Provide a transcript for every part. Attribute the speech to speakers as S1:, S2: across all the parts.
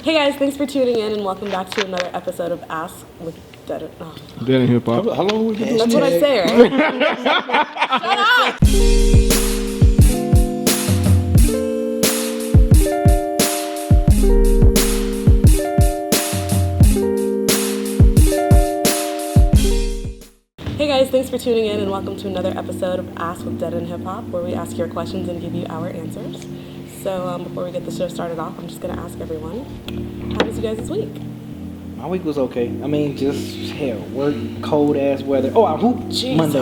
S1: Hey guys, thanks for tuning in and welcome back to another episode of Ask with Dead. Oh.
S2: Dead and Hip Hop.
S3: How long we been doing
S1: That's what I say, right? Shut up! Hey guys, thanks for tuning in and welcome to another episode of Ask with Dead and Hip Hop, where we ask your questions and give you our answers. So before we get the show started off, I'm just going to ask everyone, how was you guys this week?
S4: My week was okay. I mean, just hell, work, cold ass weather. Oh, I hooped Monday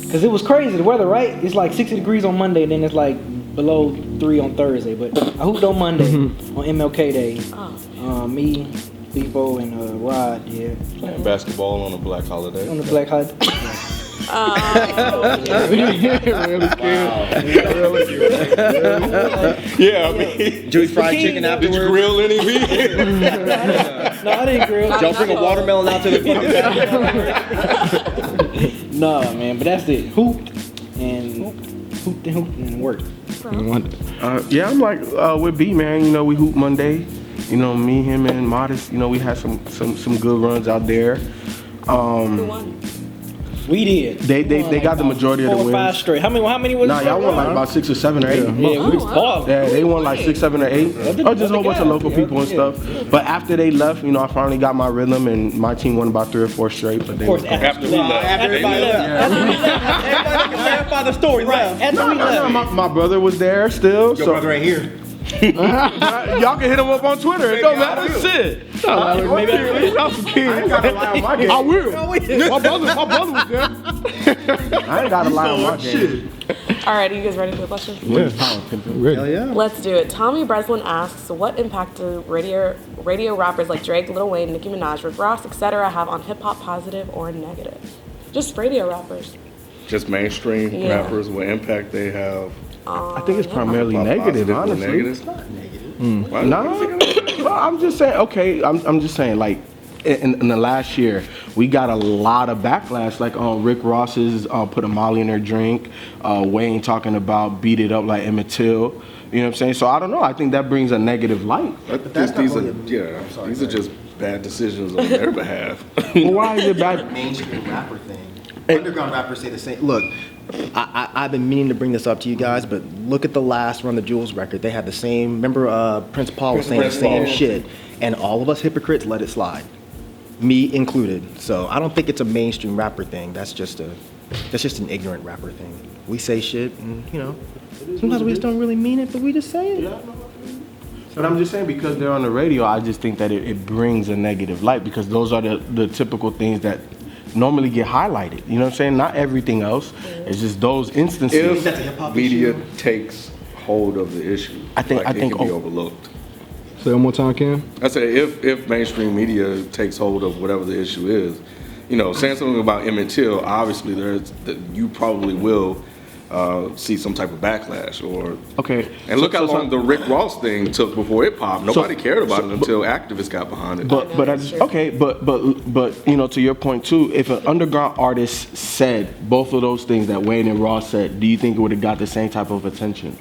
S4: because it was crazy. The weather, right? It's like 60 degrees on Monday, and then it's like below 3 on Thursday. But I hooped on Monday on MLK Day. Me, Beefo, and Rod. Yeah.
S3: Playing basketball on a black holiday.
S4: On the black holiday.
S3: Yeah, I mean,
S5: Jewish fried chicken afterwards.
S3: did you grill any meat?
S4: No, I didn't grill.
S5: Did y'all bring a watermelon out to the
S4: No, man, but that's it. Hooped and worked.
S2: Yeah, I'm like with B, man. You know, we hoop Monday. You know, me, him, and Modest. You know, we had some good runs out there.
S1: Who won?
S4: We did.
S2: They got the majority of the
S4: 4 or
S2: wins.
S4: 5 straight. How many was it?
S2: Nah, y'all won like about 6 or 7 or 8.
S4: Yeah, we was balling.
S2: Yeah, they won like 6, 7, or 8. Or just a whole bunch of local people and stuff. But after they left, you know, I finally got my rhythm, and my team won about 3 or 4 straight. But they
S4: Of course,
S2: were-
S3: After we left.
S4: everybody left.
S5: Everybody can laugh by the story, right?
S4: After we left.
S2: my brother was there still.
S5: Your
S2: So
S5: brother ain't here.
S2: y'all can hit him up on Twitter. It don't matter. Shit. Maybe I ain't gotta lie on my game. I will. My brother was there. I ain't gotta lie on my game.
S1: Alright, are you guys ready for the question?
S2: Yeah.
S5: Hell yeah.
S1: Let's do it. Tommy Breslin asks, what impact do radio rappers like Drake, Lil Wayne, Nicki Minaj, Rick Ross, etc. have on hip-hop, positive or negative? Just radio rappers.
S3: Just mainstream rappers, what impact they have.
S2: I think it's primarily negative,
S3: Positive or
S2: honestly.
S3: negative? Why do you think it's
S2: Well, I'm just saying. Okay, I'm just saying. Like in the last year, we got a lot of backlash. Like Rick Ross's put a Molly in her drink. Wayne talking about beat it up like Emmett Till. You know what I'm saying? So I don't know. I think that brings a negative light.
S3: These are just bad decisions on their behalf.
S2: Well, why is it bad?
S5: Mainstream rapper thing. Underground rappers say the same. Look, I've been meaning to bring this up to you guys, but look at the last Run the Jewels record. They had the same. Remember, Prince Paul was saying the same shit, and all of us hypocrites let it slide, me included. So I don't think it's a mainstream rapper thing. That's just an ignorant rapper thing. We say shit, and you know, sometimes we just don't really mean it, but we just say it.
S2: But I'm just saying, because they're on the radio, I just think that it brings a negative light, because those are the typical things that normally get highlighted. You know what I'm saying? Not everything else. It's just those instances.
S3: If media takes hold of the issue,
S2: I think
S3: it can be overlooked.
S2: Say one more time, Cam.
S3: I say if mainstream media takes hold of whatever the issue is, you know, saying something about Emmett Till, obviously you probably will see some type of backlash and look how long the Rick Ross thing took before it popped. Nobody cared about it until activists got behind it.
S2: But you know, to your point too, if an underground artist said both of those things that Wayne and Ross said, do you think it would have got the same type of attention?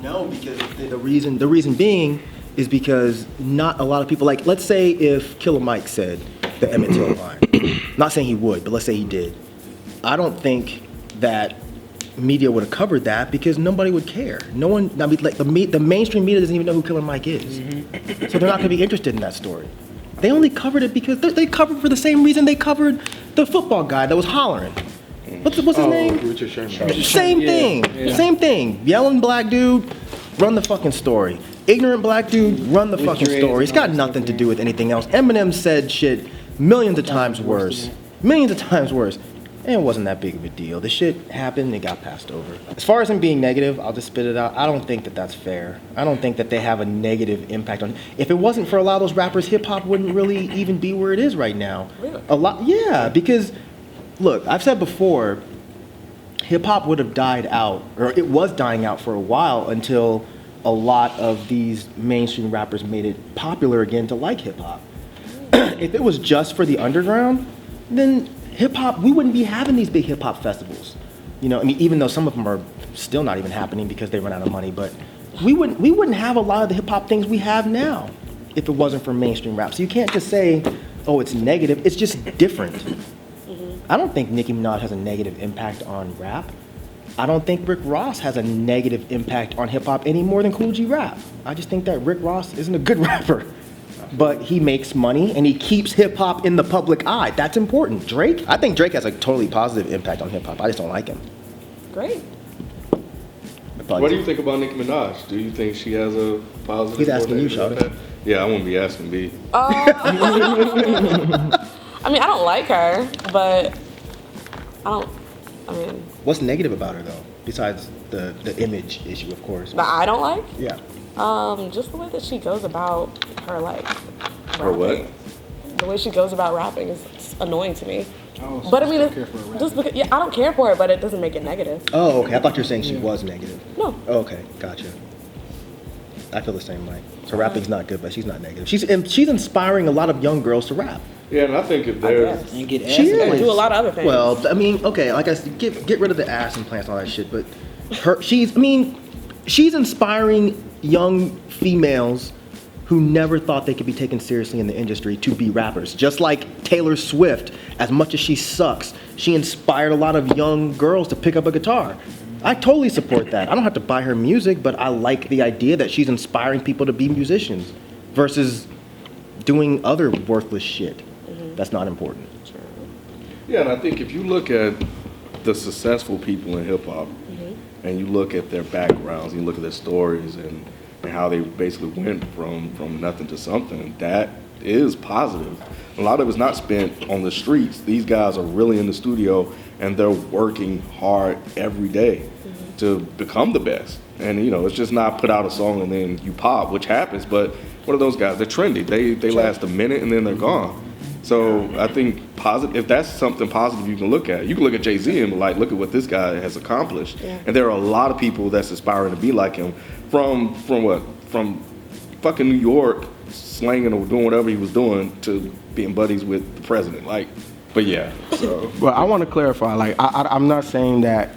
S5: No, because the reason being is because not a lot of people, like, let's say if Killer Mike said the Emmett Till line. Not saying he would, but let's say he did. I don't think that media would have covered that because nobody would care. No one, I mean, like the mainstream media doesn't even know who Killer Mike is. So they're not going to be interested in that story. They only covered it because they covered for the same reason they covered the football guy that was hollering. What's his name?
S2: Richard Sherman.
S5: Same thing. Yelling black dude, run the fucking story. Ignorant black dude, run the fucking story. It's got nothing to do with anything else. Eminem said shit millions of times worse. And it wasn't that big of a deal. The shit happened and it got passed over. As far as him being negative, I'll just spit it out. I don't think that that's fair. I don't think that they have a negative impact on. If it wasn't for a lot of those rappers, hip hop wouldn't really even be where it is right now.
S1: Really?
S5: Yeah, because look, I've said before, hip hop would have died out, or it was dying out for a while until a lot of these mainstream rappers made it popular again to like hip hop. If it was just for the underground, then hip hop, we wouldn't be having these big hip hop festivals. You know, I mean, even though some of them are still not even happening because they run out of money, but we wouldn't have a lot of the hip hop things we have now if it wasn't for mainstream rap. So you can't just say, oh, it's negative. It's just different. I don't think Nicki Minaj has a negative impact on rap. I don't think Rick Ross has a negative impact on hip hop any more than Cool G Rap. I just think that Rick Ross isn't a good rapper. But he makes money and he keeps hip hop in the public eye. That's important. Drake? I think Drake has a totally positive impact on hip hop. I just don't like him.
S1: Great.
S3: What do you think about Nicki Minaj? Do you think she has a positive?
S5: He's asking you,
S3: negative
S5: Shawty.
S3: impact? Yeah, I wouldn't be asking B.
S1: I mean, I don't like her, but
S5: What's negative about her though? Besides the image issue, of course.
S1: that I don't like.
S5: Yeah.
S1: Just the way that she goes about her life.
S3: Or what?
S1: rapping. The way she goes about rapping is annoying to me.
S4: Oh, so
S1: But I
S4: you
S1: mean,
S4: don't care for a rapper.
S1: just because, yeah, I don't care for it, but it doesn't make it negative.
S5: Oh, okay. I thought you were saying she was negative.
S1: No.
S5: Oh, okay, gotcha. I feel the same way. Her rapping's not good, but she's not negative. She's inspiring a lot of young girls to rap.
S3: Yeah, and I think if
S1: I
S3: there's
S1: guess.
S4: And get
S5: She
S4: ass.
S1: And
S5: is.
S1: do a lot of other things.
S5: Well, I mean, okay, like I said, get rid of the ass implants and all that shit, but she's inspiring young females who never thought they could be taken seriously in the industry to be rappers. Just like Taylor Swift, as much as she sucks, she inspired a lot of young girls to pick up a guitar. I totally support that. I don't have to buy her music, but I like the idea that she's inspiring people to be musicians versus doing other worthless shit. That's not important.
S3: Yeah, and I think if you look at the successful people in hip hop, and you look at their backgrounds, you look at their stories, and how they basically went from nothing to something, that is positive. A lot of it's not spent on the streets. These guys are really in the studio, and they're working hard every day to become the best. And it's just not put out a song and then you pop, which happens. But what are those guys? They're trendy. They last a minute and then they're gone. So I think if that's something positive you can look at. You can look at Jay-Z and like, look at what this guy has accomplished.
S1: Yeah.
S3: And there are a lot of people that's aspiring to be like him. From fucking New York, slanging or doing whatever he was doing, to being buddies with the president. But yeah. So.
S2: Well, I want to clarify. Like, I'm not saying that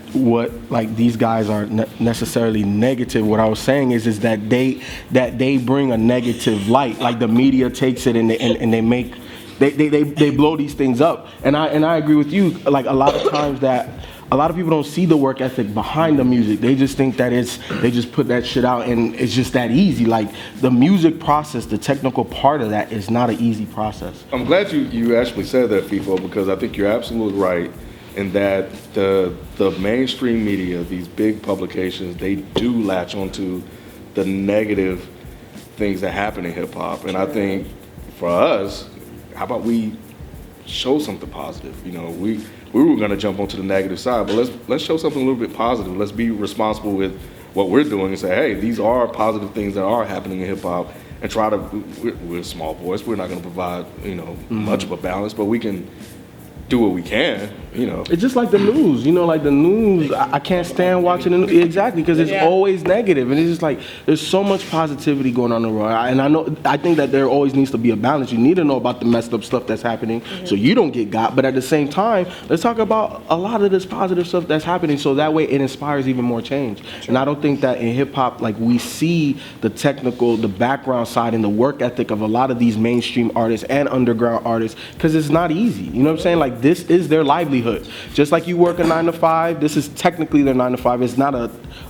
S2: these guys are necessarily negative. What I was saying is that they bring a negative light. Like the media takes it and they make. They blow these things up, and I agree with you. Like a lot of times that a lot of people don't see the work ethic behind the music. They just think that they just put that shit out and it's just that easy. Like the music process, the technical part of that is not an easy process.
S3: I'm glad you actually said that, FIFO, because I think you're absolutely right in that the mainstream media, these big publications, they do latch onto the negative things that happen in hip hop, and I think for us, how about we show something positive? We were gonna jump onto the negative side, but let's show something a little bit positive. Let's be responsible with what we're doing and say, hey, these are positive things that are happening in hip hop, and try to. We're a small voice. We're not gonna provide much of a balance, but we can do what we can.
S2: It's just like the news. Like the news, I can't stand watching the news. Exactly, because it's always negative, and it's just like there's so much positivity going on in the world. And I think that there always needs to be a balance. You need to know about the messed up stuff that's happening, so you don't get got. But at the same time, let's talk about a lot of this positive stuff that's happening, so that way it inspires even more change. And I don't think that in hip hop, like we see the technical, the background side, and the work ethic of a lot of these mainstream artists and underground artists, because it's not easy. You know what I'm saying? Like this is their livelihood. Just like you work a 9 to 5, this is technically their 9 to 5. It's not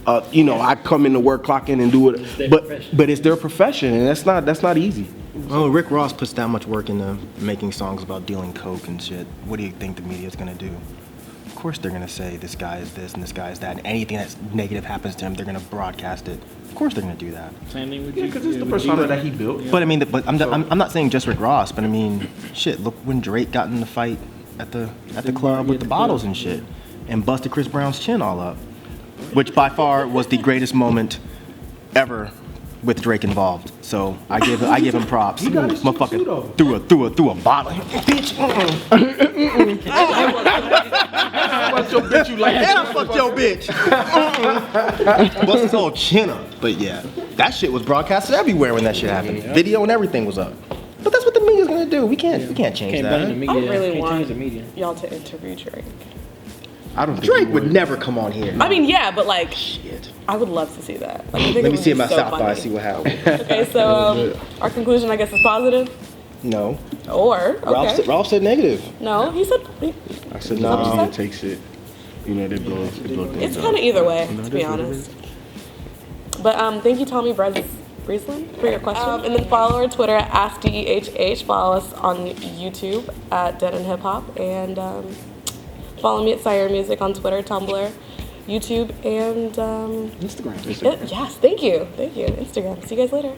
S2: I come into work, clock in and do it, but it's their profession, and that's not easy.
S5: Oh, Rick Ross puts that much work into making songs about dealing coke and shit. What do you think the media's gonna do? Of course they're gonna say this guy is this and this guy is that, and anything that's negative happens to him, they're gonna broadcast it. Of course they're gonna do that.
S4: Same thing with
S2: Because it's the persona that he built.
S5: But I mean, I'm not saying just Rick Ross, but I mean, shit. Look when Drake got in the fight at the club with the bottles and shit, and busted Chris Brown's chin all up, which by far was the greatest moment ever with Drake involved. So I give him props.
S2: He got his chin too, though.
S5: Threw a bottle. Bitch.
S2: I fucked your bitch, you like
S5: And I fucked your bitch. Bust his whole chin up. But yeah, that shit was broadcasted everywhere when that shit happened. Video and everything was up. But that's what the media's gonna do. We can't change
S4: Can't
S5: that.
S4: blame the media.
S1: I really
S4: Can't
S1: want
S4: change the media.
S1: y'all to interview Drake.
S2: I don't think
S5: Drake
S2: he
S5: would never come on here.
S1: I mean, yeah, but like,
S5: Shit.
S1: I would love to see that. Like, I think
S5: Let
S1: it
S5: me
S1: would
S5: see
S1: be
S5: him at
S1: so
S5: South by,
S1: funny.
S5: see what happens.
S1: Okay, so our conclusion, I guess, is positive.
S5: No.
S1: Or okay,
S5: Ralph said negative.
S1: no, he said
S2: I said
S1: that what you
S2: no.
S1: said?
S2: He takes it. You know, they blow things
S1: it's
S2: up.
S1: kind of either way,
S2: You know,
S1: to
S2: it
S1: be
S2: is what it
S1: honest. But thank you, Tommy Breslin, for your question. And then follow our Twitter at Ask DEHH. Follow us on YouTube at Dead and Hip Hop, and follow me at Sire Music on Twitter, Tumblr, YouTube, and
S4: Instagram.
S1: yes, thank you, Instagram. See you guys later.